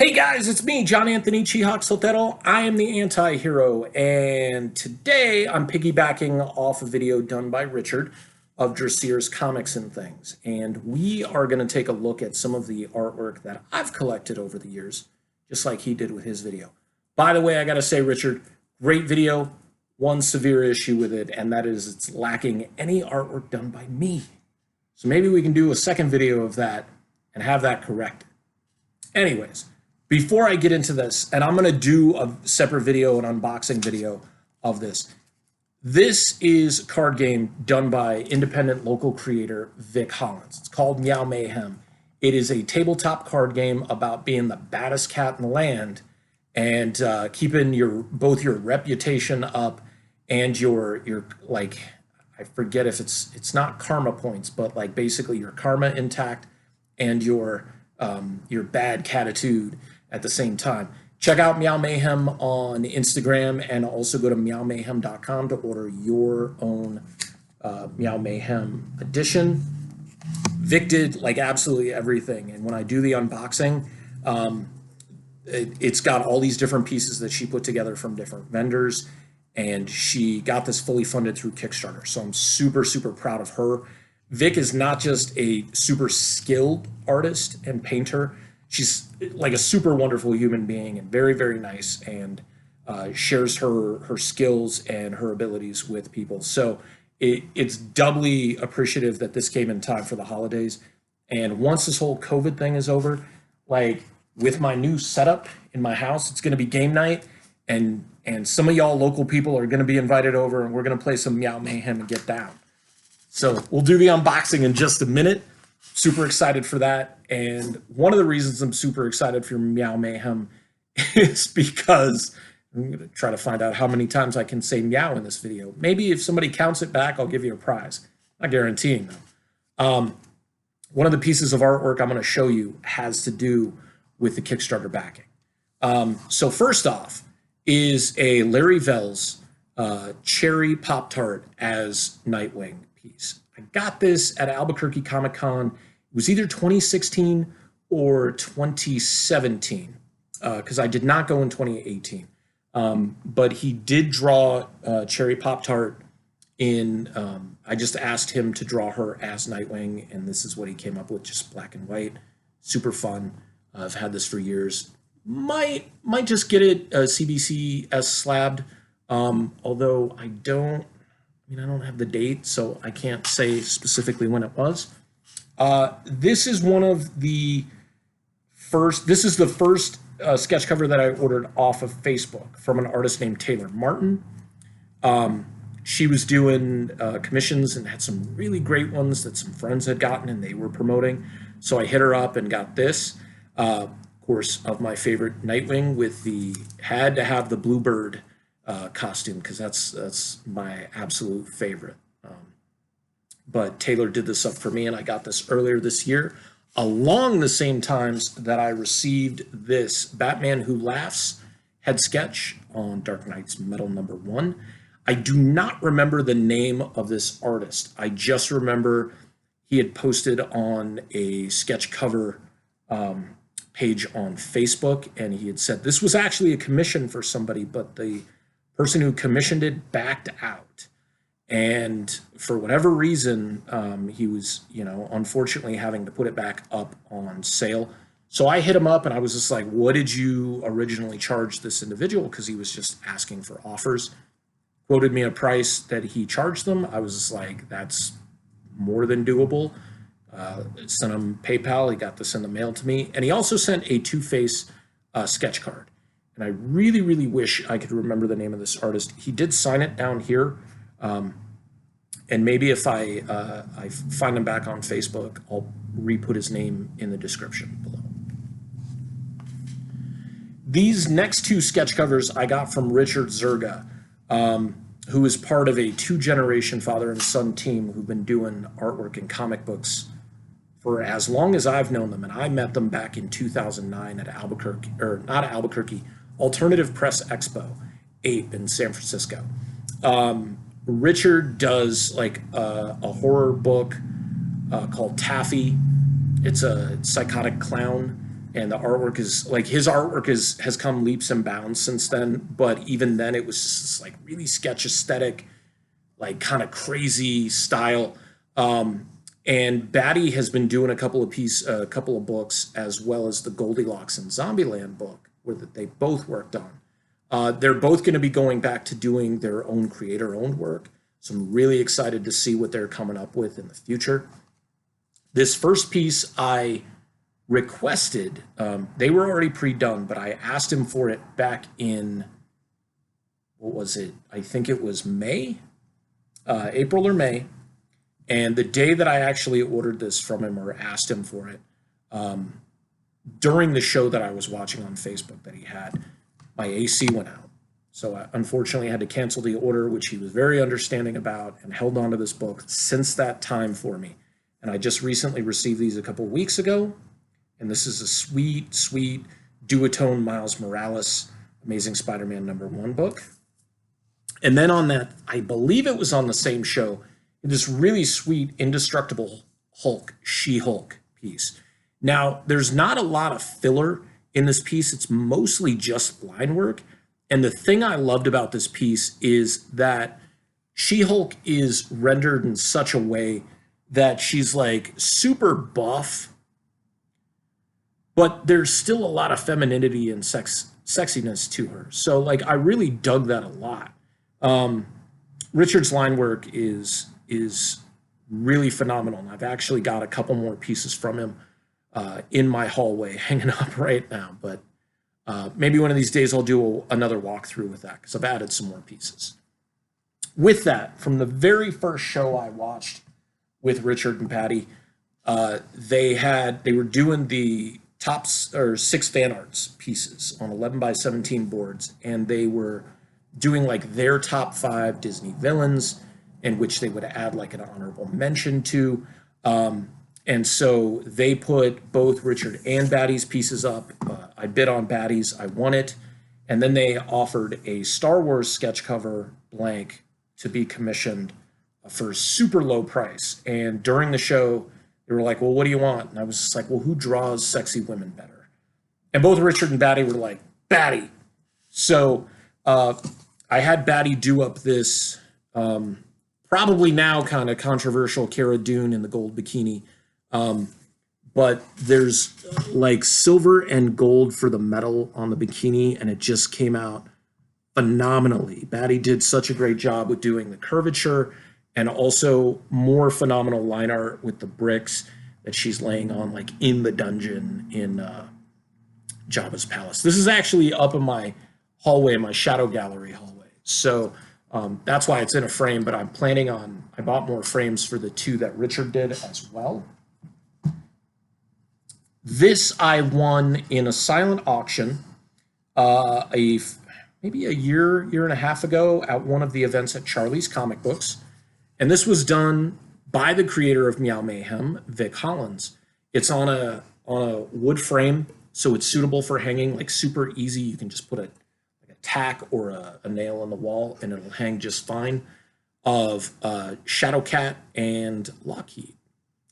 Hey guys, it's me, John Anthony Chihawk Soltero. I am the anti-hero, and today I'm piggybacking off a video done by Richard of Drahcir's Comics and Things. And we are going to take a look at some of the artwork that I've collected over the years, just like he did with his video. By the way, I got to say, Richard, great video. One severe issue with it, and that is it's lacking any artwork done by me. So maybe we can do a second video of that and have that corrected. Anyways, before I get into this, and I'm going to do a separate video, an unboxing video of this. This is a card game done by independent local creator Vic Hollins. It's called Meow Mayhem. It is a tabletop card game about being the baddest cat in the land and keeping both your reputation up and your like, I forget if it's not karma points, but like basically your karma intact and your bad catitude at the same time. Check out Meow Mayhem on Instagram and also go to meowmayhem.com to order your own Meow Mayhem edition. Vic did like absolutely everything, and when I do the unboxing, it's got all these different pieces that she put together from different vendors, and she got this fully funded through Kickstarter. So I'm super, super proud of her. Vic is not just a super skilled artist and painter. She's like a super wonderful human being and very, very nice, and shares her skills and her abilities with people. So it's doubly appreciative that this came in time for the holidays. And once this whole COVID thing is over, like with my new setup in my house, it's going to be game night, and some of y'all local people are going to be invited over, and we're going to play some Meow Mayhem and get down. So we'll do the unboxing in just a minute. Super excited for that. And one of the reasons I'm super excited for Meow Mayhem is because I'm going to try to find out how many times I can say meow in this video. Maybe if somebody counts it back, I'll give you a prize. Not guaranteeing though. One of the pieces of artwork I'm going to show you has to do with the Kickstarter backing. So first off is a Larry Vels cherry Pop Tart as Nightwing piece. I got this at Albuquerque Comic Con. It was either 2016 or 2017 because I did not go in 2018. But he did draw cherry Pop Tart in. I just asked him to draw her as Nightwing, and this is what he came up with, just black and white. Super fun. I've had this for years. Might just get it CBC as slabbed, although I don't have the date, so I can't say specifically when it was. This is one of the first, this is the first sketch cover that I ordered off of Facebook from an artist named Taylor Martin. She was doing commissions and had some really great ones that some friends had gotten and they were promoting. So I hit her up and got this. Of course, of my favorite Nightwing with had to have the Bluebird costume because that's my absolute favorite. But Taylor did this up for me, and I got this earlier this year, along the same times that I received this Batman Who Laughs head sketch on Dark Knight's Metal #1. I do not remember the name of this artist. I just remember he had posted on a sketch cover page on Facebook, and he had said this was actually a commission for somebody, but the person who commissioned it backed out. And for whatever reason, he was, unfortunately having to put it back up on sale. So I hit him up and I was just like, what did you originally charge this individual? Because he was just asking for offers. Quoted me a price that he charged them. I was just like, that's more than doable. Sent him PayPal. He got this in the mail to me. And he also sent a Two-Face sketch card. And I really, really wish I could remember the name of this artist. He did sign it down here. And maybe if I find him back on Facebook, I'll re-put his name in the description below. These next two sketch covers I got from Richard Zerga, who is part of a two-generation father and son team who've been doing artwork and comic books for as long as I've known them. And I met them back in 2009 at Albuquerque, or not Albuquerque, Alternative Press Expo 8 in San Francisco. Richard does like a horror book called Taffy. It's a psychotic clown And the artwork is like his artwork has come leaps and bounds since then. But even then, it was just this, like really sketch aesthetic, like kind of crazy style. And Batty has been doing a couple of books, as well as the Goldilocks and Zombieland book, where that they both worked on. They're both going to be going back to doing their own creator-owned work. So I'm really excited to see what they're coming up with in the future. This first piece I requested, they were already pre-done, but I asked him for it back in, what was it? I think it was May, April or May. And the day that I actually ordered this from him or asked him for it, during the show that I was watching on Facebook that he had, my AC went out. So I unfortunately had to cancel the order, which he was very understanding about and held on to this book since that time for me. And I just recently received these a couple weeks ago. And this is a sweet, sweet duotone Miles Morales Amazing Spider-Man #1 book. And then on that, I believe it was on the same show, this really sweet Indestructible Hulk, She-Hulk piece. Now, there's not a lot of filler in this piece. It's mostly just line work. And the thing I loved about this piece is that She-Hulk is rendered in such a way that she's like super buff, but there's still a lot of femininity and sexiness to her. So like I really dug that a lot. Richard's line work is really phenomenal. And I've actually got a couple more pieces from him in my hallway hanging up right now. But maybe one of these days I'll do another walkthrough with that because I've added some more pieces. With that, from the very first show I watched with Richard and Patty, they were doing the top 6 fan arts pieces on 11x17 boards, and they were doing like their top 5 Disney villains, in which they would add like an honorable mention to. And so they put both Richard and Batty's pieces up. I bid on Batty's, I won it. And then they offered a Star Wars sketch cover blank to be commissioned for a super low price. And during the show, they were like, well, what do you want? And I was just like, well, who draws sexy women better? And both Richard and Batty were like, Batty. So I had Batty do up this probably now kind of controversial Cara Dune in the gold bikini. But there's like silver and gold for the metal on the bikini, and it just came out phenomenally. Batty did such a great job with doing the curvature and also more phenomenal line art with the bricks that she's laying on like in the dungeon in Jabba's palace. This is actually up in my hallway, my shadow gallery hallway. So that's why it's in a frame, but I bought more frames for the 2 that Richard did as well. This I won in a silent auction maybe a year and a half ago at one of the events at Charlie's Comic Books. And this was done by the creator of Meow Mayhem, Vic Hollins. It's on a wood frame, so it's suitable for hanging, like super easy. You can just put a tack or a nail on the wall and it'll hang just fine, of Shadowcat and Lockheed.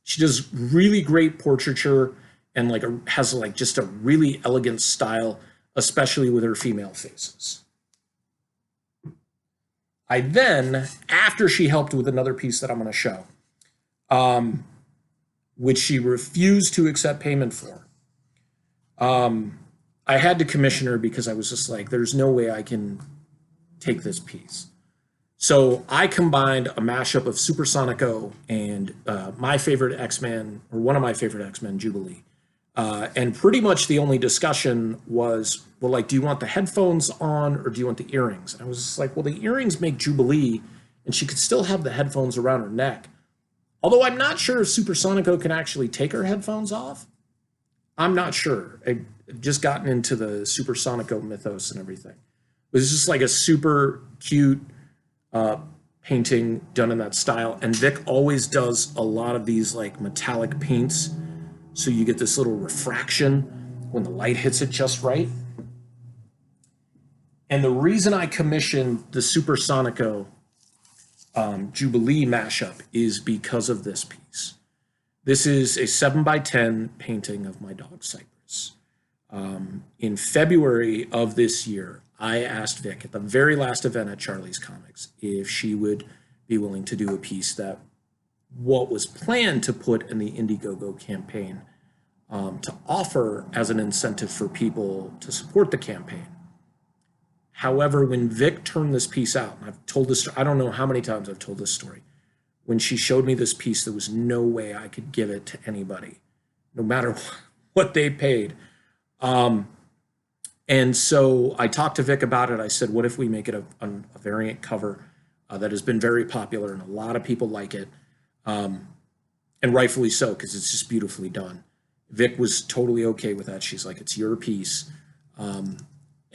She does really great portraiture and has just a really elegant style, especially with her female faces. I then, after she helped with another piece that I'm going to show, which she refused to accept payment for, I had to commission her because I was just like, there's no way I can take this piece. So I combined a mashup of Supersonico and my favorite X-Men, or one of my favorite X-Men, Jubilee. And pretty much the only discussion was, well, do you want the headphones on or do you want the earrings? And I was just like, well, the earrings make Jubilee and she could still have the headphones around her neck. Although I'm not sure if Supersonico can actually take her headphones off. I'm not sure. I've just gotten into the Supersonico mythos and everything. It was just like a super cute painting done in that style. And Vic always does a lot of these metallic paints, so you get this little refraction when the light hits it just right. And the reason I commissioned the Supersonico Jubilee mashup is because of this piece. This is a 7x10 painting of my dog Cypress. In February of this year, I asked Vic at the very last event at Charlie's Comics if she would be willing to do a piece that what was planned to put in the Indiegogo campaign to offer as an incentive for people to support the campaign. However, when Vic turned this piece out, and I've told this, I don't know how many times I've told this story, when she showed me this piece, there was no way I could give it to anybody, no matter what they paid. And so I talked to Vic about it. I said, what if we make it a variant cover that has been very popular and a lot of people like it, and rightfully so, because it's just beautifully done. Vic was totally okay with that. She's like, it's your piece.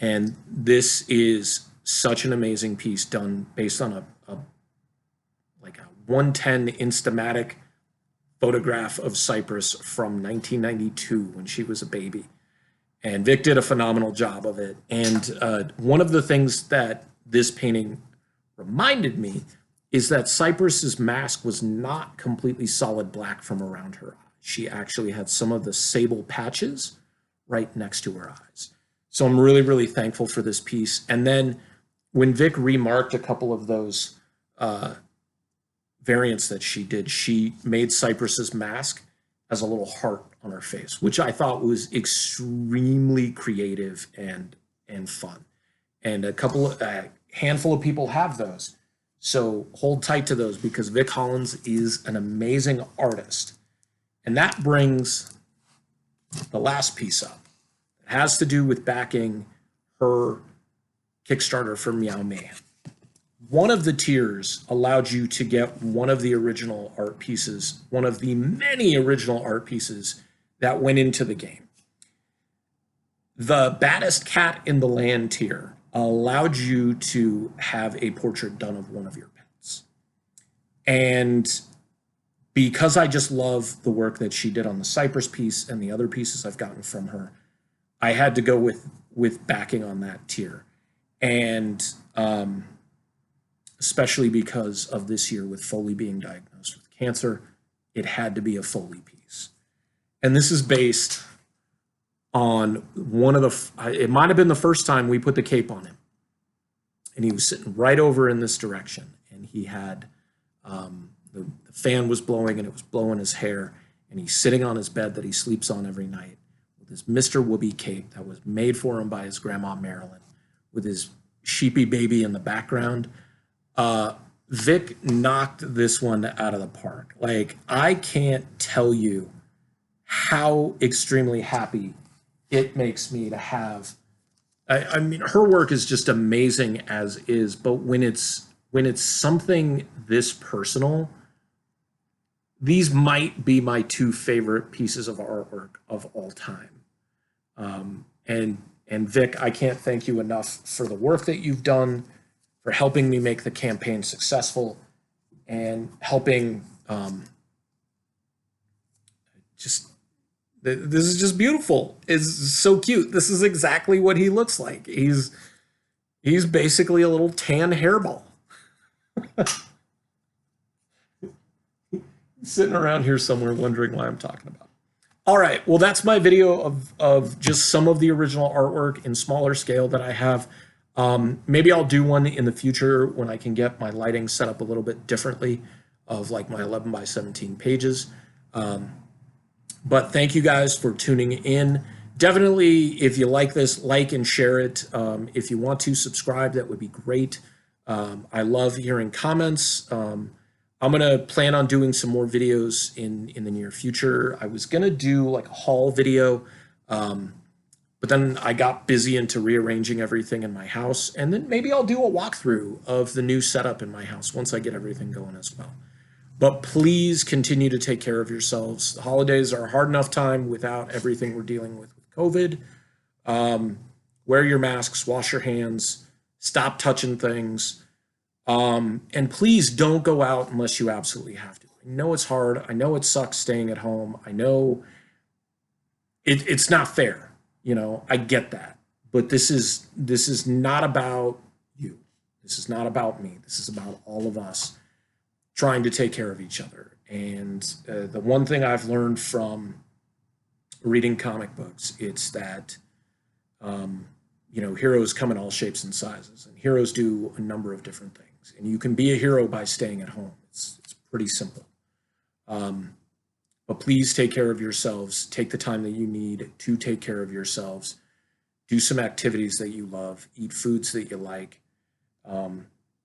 And this is such an amazing piece done based on a 110 Instamatic photograph of Cypress from 1992 when she was a baby. And Vic did a phenomenal job of it. And one of the things that this painting reminded me is that Cypress's mask was not completely solid black from around her eyes. She actually had some of the sable patches right next to her eyes. So I'm really, really thankful for this piece. And then when Vic remarked a couple of those variants that she did, she made Cypress's mask as a little heart on her face, which I thought was extremely creative and fun. And a handful of people have those. So hold tight to those because Vic Hollins is an amazing artist. And that brings the last piece up. It has to do with backing her Kickstarter for Meow Mayhem. One of the tiers allowed you to get one of the original art pieces, one of the many original art pieces that went into the game. The Baddest Cat in the Land tier allowed you to have a portrait done of one of your pets. And because I just love the work that she did on the Cypress piece and the other pieces I've gotten from her, I had to go with backing on that tier. And especially because of this year with Foley being diagnosed with cancer, it had to be a Foley piece. And this is based on one of the, it might have been the first time we put the cape on him. And he was sitting right over in this direction. And he had, the fan was blowing and it was blowing his hair. And he's sitting on his bed that he sleeps on every night with his Mr. Whoopi cape that was made for him by his grandma Marilyn, with his sheepy baby in the background. Vic knocked this one out of the park. Like, I can't tell you how extremely happy it makes me to have. I mean, her work is just amazing as is, but when it's something this personal, these might be my two favorite pieces of artwork of all time. And Vic, I can't thank you enough for the work that you've done, for helping me make the campaign successful, and helping this is just beautiful. It's so cute. This is exactly what he looks like. He's basically a little tan hairball. Sitting around here somewhere wondering why I'm talking about. All right, well, that's my video of just some of the original artwork in smaller scale that I have. Maybe I'll do one in the future when I can get my lighting set up a little bit differently, of like my 11 by 17 pages. But thank you guys for tuning in. Definitely, if you like this, like and share it. If you want to subscribe, that would be great. I love hearing comments. I'm going to plan on doing some more videos in the near future. I was going to do like a haul video, but then I got busy into rearranging everything in my house. And then maybe I'll do a walkthrough of the new setup in my house once I get everything going as well. But please continue to take care of yourselves. The holidays are a hard enough time without everything we're dealing with COVID. Wear your masks, wash your hands, stop touching things. And please don't go out unless you absolutely have to. I know it's hard. I know it sucks staying at home. I know it's not fair. You know, I get that. But this is not about you. This is not about me. This is about all of us trying to take care of each other. And the one thing I've learned from reading comic books. It's that, heroes come in all shapes and sizes, and heroes do a number of different things. And you can be a hero by staying at home. It's pretty simple. But please take care of yourselves. Take the time that you need to take care of yourselves. Do some activities that you love. Eat foods that you like.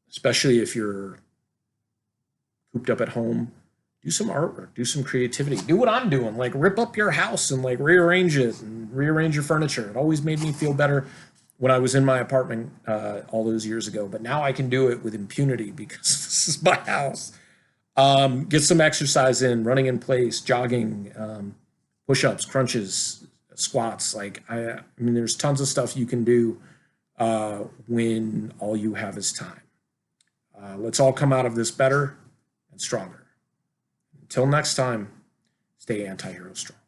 Especially if you're cooped up at home, do some artwork, do some creativity. Do what I'm doing, like rip up your house and like rearrange it and rearrange your furniture. It always made me feel better when I was in my apartment all those years ago. But now I can do it with impunity because this is my house. Get some exercise in, running in place, jogging, push-ups, crunches, squats. I mean, there's tons of stuff you can do when all you have is time. Let's all come out of this better and stronger. Until next time, stay anti-hero strong.